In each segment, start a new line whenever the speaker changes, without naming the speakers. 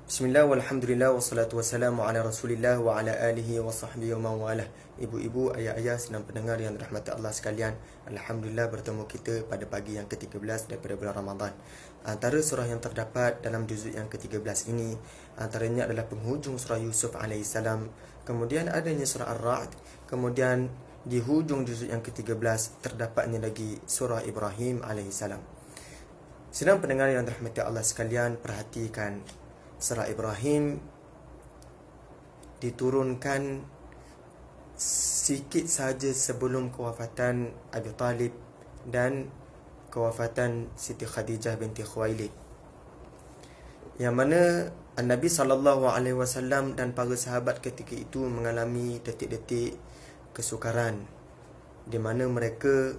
Bismillah, walhamdulillah, wassalatu wassalamu ala rasulillah wa ala alihi wa sahbihi wa mawalah. Ibu-ibu, ayah-ayah, senang pendengar yang dirahmati Allah sekalian, Alhamdulillah bertemu kita pada pagi yang ke-13 daripada bulan Ramadan. Antara surah yang terdapat dalam juzuk yang ke-13 ini, antaranya adalah penghujung surah Yusuf AS, kemudian adanya surah Ar-Ra'd, kemudian di hujung juzuk yang ke-13 terdapatnya lagi surah Ibrahim AS. Senang pendengar yang dirahmati Allah sekalian, perhatikan surah Ibrahim diturunkan sikit sahaja sebelum kewafatan Abi Talib dan kewafatan Siti Khadijah binti Khuwailid, yang mana Nabi SAW dan para sahabat ketika itu mengalami detik-detik kesukaran, di mana mereka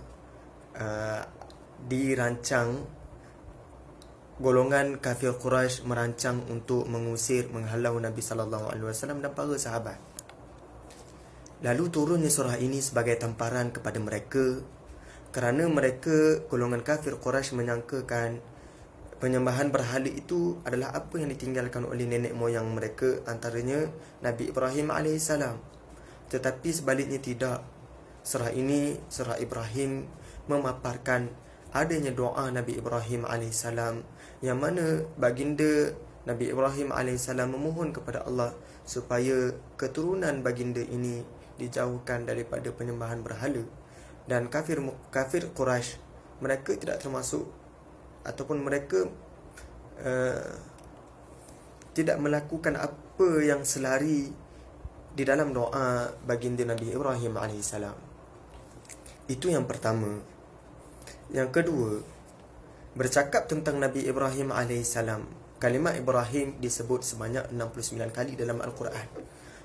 dirancang, golongan kafir Quraisy merancang untuk mengusir, menghalau Nabi SAW dan para sahabat. Lalu turunnya surah ini sebagai tamparan kepada mereka, kerana mereka, golongan kafir Quraisy, menyangkakan penyembahan berhala itu adalah apa yang ditinggalkan oleh nenek moyang mereka, antaranya Nabi Ibrahim AS. Tetapi sebaliknya tidak. Surah ini, surah Ibrahim, memaparkan adanya doa Nabi Ibrahim AS, yang mana baginda Nabi Ibrahim AS memohon kepada Allah supaya keturunan baginda ini dijauhkan daripada penyembahan berhala. Dan kafir Quraisy, mereka tidak termasuk, ataupun mereka tidak melakukan apa yang selari di dalam doa baginda Nabi Ibrahim AS. Itu yang pertama. Yang kedua, bercakap tentang Nabi Ibrahim AS, kalimat Ibrahim disebut sebanyak 69 kali dalam Al-Quran,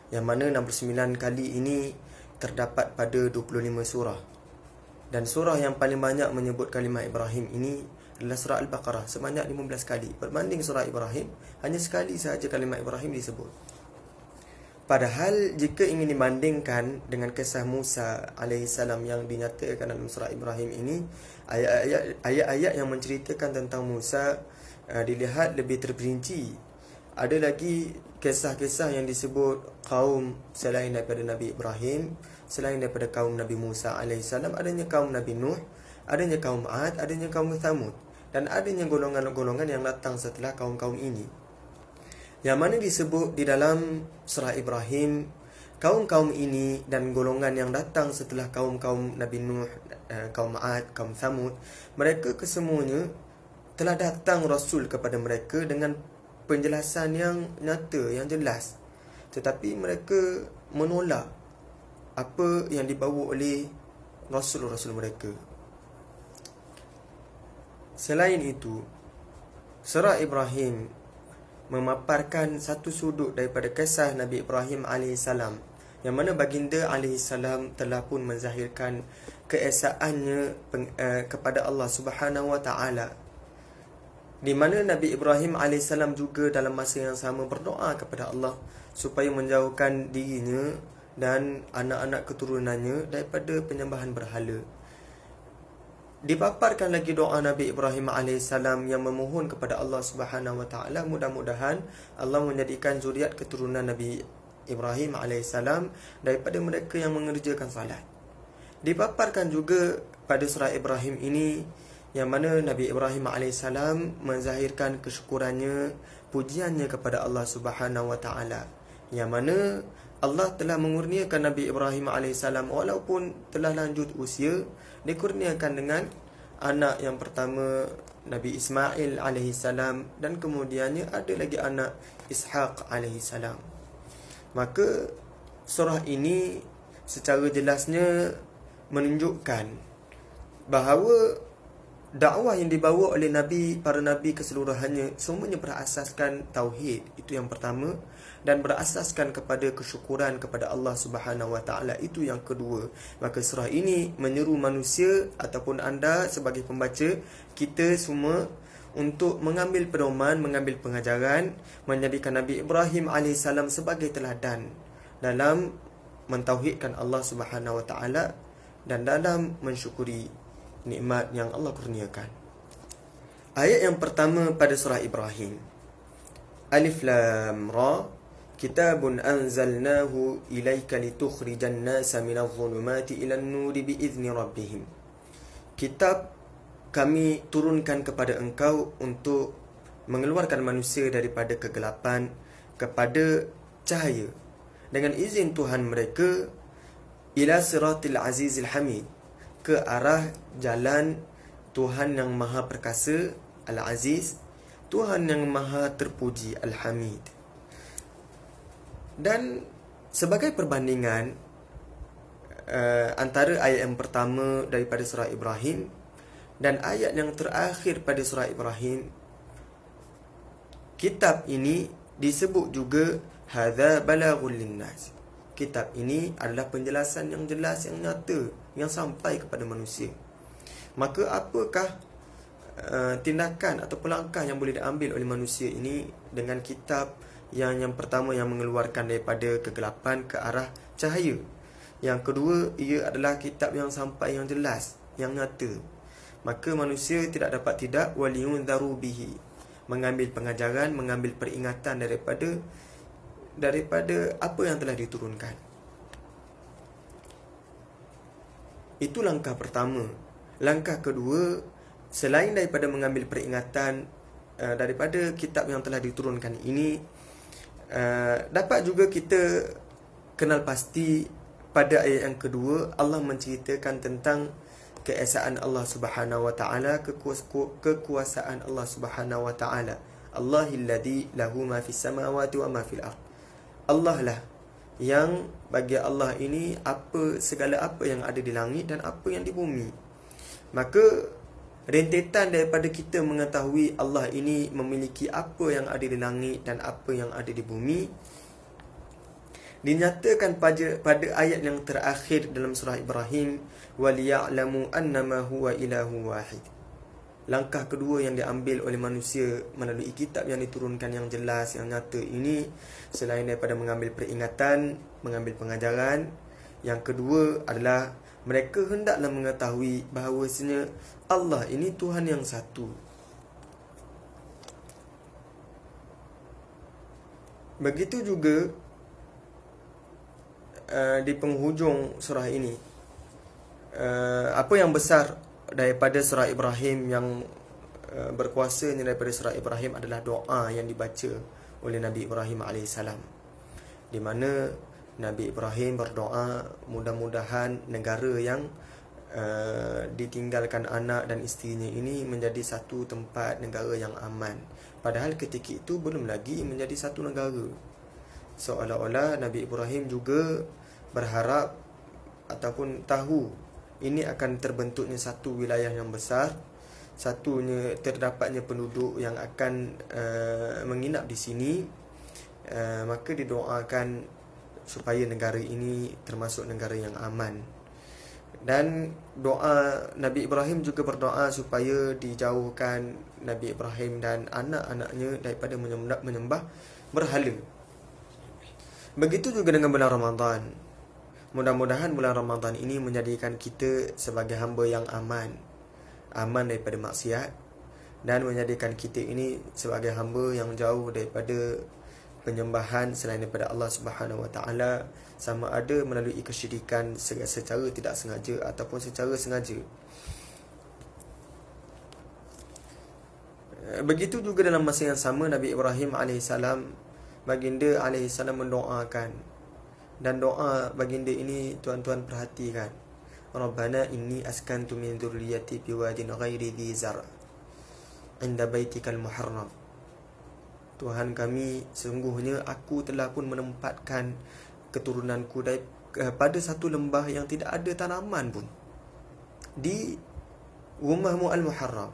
yang mana 69 kali ini terdapat pada 25 surah. Dan surah yang paling banyak menyebut kalimat Ibrahim ini adalah surah Al-Baqarah, sebanyak 15 kali. Berbanding surah Ibrahim, hanya sekali sahaja kalimat Ibrahim disebut. Padahal jika ingin dibandingkan dengan kisah Musa AS yang dinyatakan dalam surah Ibrahim ini, ayat-ayat yang menceritakan tentang Musa dilihat lebih terperinci. Ada lagi kisah-kisah yang disebut kaum selain daripada Nabi Ibrahim, selain daripada kaum Nabi Musa AS, adanya kaum Nabi Nuh, adanya kaum Ad, adanya kaum Thamud, dan adanya golongan-golongan yang datang setelah kaum-kaum ini, yang mana disebut di dalam surah Ibrahim, kaum-kaum ini dan golongan yang datang setelah kaum-kaum Nabi Nuh, kaum Ad, kaum Thamud, mereka kesemuanya telah datang Rasul kepada mereka dengan penjelasan yang nyata, yang jelas. Tetapi mereka menolak apa yang dibawa oleh Rasul-Rasul mereka. Selain itu, surah Ibrahim memaparkan satu sudut daripada kisah Nabi Ibrahim AS, yang mana baginda AS telah pun menzahirkan keesaannya kepada Allah Subhanahu Wa Taala, di mana Nabi Ibrahim AS juga dalam masa yang sama berdoa kepada Allah supaya menjauhkan dirinya dan anak-anak keturunannya daripada penyembahan berhala. Dipaparkan lagi doa Nabi Ibrahim AS yang memohon kepada Allah Subhanahu Wa Taala, mudah-mudahan Allah menjadikan zuriat keturunan Nabi Ibrahim AS daripada mereka yang mengerjakan salat. Dipaparkan juga pada surah Ibrahim ini, yang mana Nabi Ibrahim AS menzahirkan kesyukurannya, pujiannya kepada Allah Subhanahu Wa Taala, yang mana Allah telah mengurniakan Nabi Ibrahim AS walaupun telah lanjut usia, dikurniakan dengan anak yang pertama Nabi Ismail AS, dan kemudiannya ada lagi anak Ishaq AS. Maka surah ini secara jelasnya menunjukkan bahawa dakwah yang dibawa oleh Nabi, para Nabi keseluruhannya, semuanya berasaskan tauhid. Itu yang pertama. Dan berasaskan kepada kesyukuran kepada Allah Subhanahu Wa Taala. Itu yang kedua. Maka surah ini menyeru manusia ataupun anda sebagai pembaca, kita semua, untuk mengambil pedoman, mengambil pengajaran, menjadikan Nabi Ibrahim AS sebagai teladan dalam mentauhidkan Allah Subhanahu Wa Taala dan dalam mensyukuri nikmat yang Allah kurniakan. Ayat yang pertama pada surah Ibrahim, Alif Lam Ra, kitabun anzalnahu ilaika litukhrijan nasa minadh dhulumati ilan nuri biizni rabbihim. Kitab kami turunkan kepada engkau untuk mengeluarkan manusia daripada kegelapan kepada cahaya dengan izin Tuhan mereka, ila siratil azizil hamid, ke arah jalan Tuhan yang maha perkasa, Al-Aziz, Tuhan yang maha terpuji, Al-Hamid. Dan sebagai perbandingan antara ayat yang pertama daripada surah Ibrahim dan ayat yang terakhir pada surah Ibrahim, kitab ini disebut juga hadza balaghul linnas. Kitab ini adalah penjelasan yang jelas, yang nyata, yang sampai kepada manusia. Maka apakah tindakan atau langkah yang boleh diambil oleh manusia ini dengan kitab yang pertama yang mengeluarkan daripada kegelapan ke arah cahaya. Yang kedua, ia adalah kitab yang sampai, yang jelas, yang nyata. Maka manusia tidak dapat tidak waliyunzaru bihi, mengambil pengajaran, mengambil peringatan daripada apa yang telah diturunkan. Itu langkah pertama. Langkah kedua, selain daripada mengambil peringatan daripada kitab yang telah diturunkan ini, dapat juga kita kenal pasti pada ayat yang kedua Allah menceritakan tentang keesaan Allah Subhanahu wa taala, kekuasaan Allah Subhanahu wa taala. Allahilladzi lahu ma fis samawati wa ma fil ard. Allah lah yang bagi Allah ini segala apa yang ada di langit dan apa yang di bumi. Maka rentetan daripada kita mengetahui Allah ini memiliki apa yang ada di langit dan apa yang ada di bumi dinyatakan pada ayat yang terakhir dalam surah Ibrahim, waliya'lamu annama huwa ilahu wahid. Langkah kedua yang diambil oleh manusia melalui kitab yang diturunkan yang jelas, yang nyata ini, selain daripada mengambil peringatan, mengambil pengajaran, yang kedua adalah mereka hendaklah mengetahui bahawasanya Allah ini Tuhan yang satu. Begitu juga di penghujung surah ini, apa yang besar daripada surah Ibrahim yang berkuasa daripada surah Ibrahim adalah doa yang dibaca oleh Nabi Ibrahim AS, di mana Nabi Ibrahim berdoa mudah-mudahan negara yang ditinggalkan anak dan isterinya ini menjadi satu tempat negara yang aman. Padahal ketika itu belum lagi menjadi satu negara. Seolah-olah Nabi Ibrahim juga berharap ataupun tahu ini akan terbentuknya satu wilayah yang besar, terdapatnya penduduk yang akan menginap di sini. Maka didoakan supaya negara ini termasuk negara yang aman. Dan doa Nabi Ibrahim juga berdoa supaya dijauhkan Nabi Ibrahim dan anak-anaknya daripada menyembah berhala. Begitu juga dengan bulan Ramadan. Mudah-mudahan bulan Ramadan ini menjadikan kita sebagai hamba yang aman daripada maksiat, dan menjadikan kita ini sebagai hamba yang jauh daripada penyembahan selain daripada Allah Subhanahu wa taala, sama ada melalui kesyirikan secara tidak sengaja ataupun secara sengaja. Begitu juga dalam masa yang sama Nabi Ibrahim AS, baginda AS mendoakan, dan doa baginda ini tuan-tuan perhatikan, Rabbana inni askantu min dzurriyyati biwadin ghairi dzi zar' inda baitikal muharram. Tuhan kami, sungguhnya aku telah pun menempatkan keturunanku pada satu lembah yang tidak ada tanaman pun, di rumahmu al-muharram,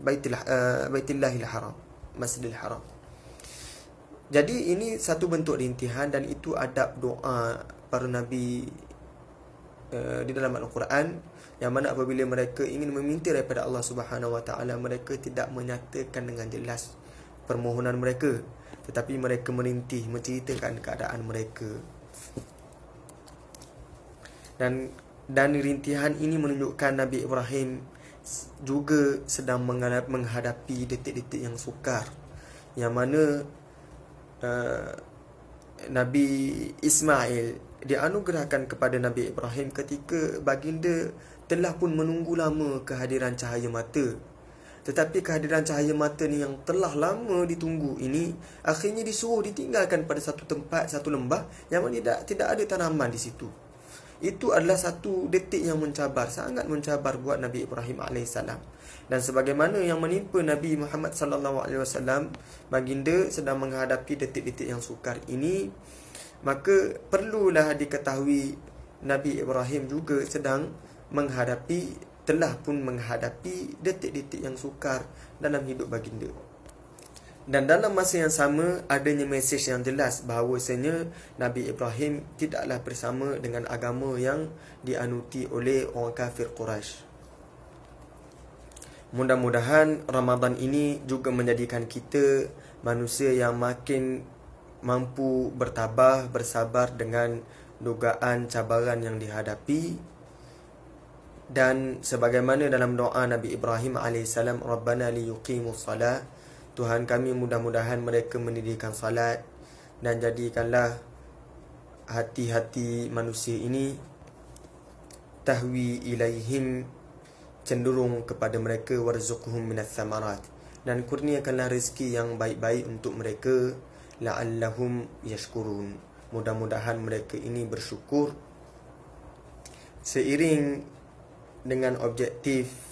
baitillahil haram, masjidil haram. Jadi ini satu bentuk rintihan, dan itu adab doa para nabi di dalam Al-Quran, yang mana apabila mereka ingin meminta daripada Allah Subhanahu wa taala, mereka tidak menyatakan dengan jelas permohonan mereka, tetapi mereka merintih, menceritakan keadaan mereka. Dan rintihan ini menunjukkan Nabi Ibrahim juga sedang menghadapi detik-detik yang sukar, yang mana Nabi Ismail dianugerahkan kepada Nabi Ibrahim ketika baginda telah pun menunggu lama kehadiran cahaya mata. Tetapi kehadiran cahaya mata ni yang telah lama ditunggu ini akhirnya disuruh ditinggalkan pada satu tempat, satu lembah yang mana tidak ada tanaman di situ. Itu adalah satu detik yang mencabar, sangat mencabar buat Nabi Ibrahim AS. Dan sebagaimana yang menimpa Nabi Muhammad SAW, baginda sedang menghadapi detik-detik yang sukar ini, maka perlulah diketahui Nabi Ibrahim juga sedang telah pun menghadapi detik-detik yang sukar dalam hidup baginda. Dan dalam masa yang sama, adanya mesej yang jelas bahawasanya Nabi Ibrahim tidaklah bersama dengan agama yang dianuti oleh orang kafir Quraisy. Mudah-mudahan Ramadan ini juga menjadikan kita manusia yang makin mampu bertabah, bersabar dengan dugaan cabaran yang dihadapi. Dan sebagaimana dalam doa Nabi Ibrahim AS, Rabbana liyuqimus salat, Tuhan kami, mudah-mudahan mereka mendirikan salat, dan jadikanlah hati-hati manusia ini tahwi ilaihim, cenderung kepada mereka, warzuqhum minas samarat, dan kurniakanlah rezeki yang baik-baik untuk mereka, la'allahum yashkurun, mudah-mudahan mereka ini bersyukur. Seiring dengan objektif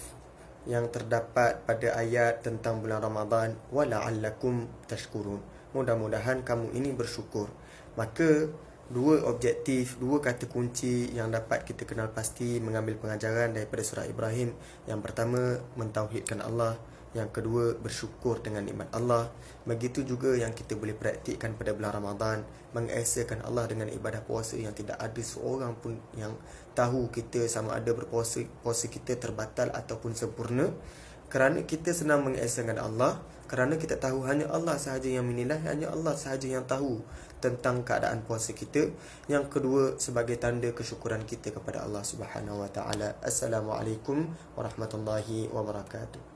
yang terdapat pada ayat tentang bulan Ramadan, wala'allakum tashkurun, mudah-mudahan kamu ini bersyukur, maka dua objektif, dua kata kunci yang dapat kita kenal pasti mengambil pengajaran daripada surah Ibrahim. Yang pertama, mentauhidkan Allah. Yang kedua, bersyukur dengan nikmat Allah. Begitu juga yang kita boleh praktikkan pada bulan Ramadan, mengesakan Allah dengan ibadah puasa yang tidak ada seorang pun yang tahu kita sama ada puasa kita terbatal ataupun sempurna. Kerana kita senang mengesakan Allah, kerana kita tahu hanya Allah sahaja yang menilai, hanya Allah sahaja yang tahu tentang keadaan puasa kita. Yang kedua, sebagai tanda kesyukuran kita kepada Allah Subhanahu Wa Taala. Assalamualaikum warahmatullahi wabarakatuh.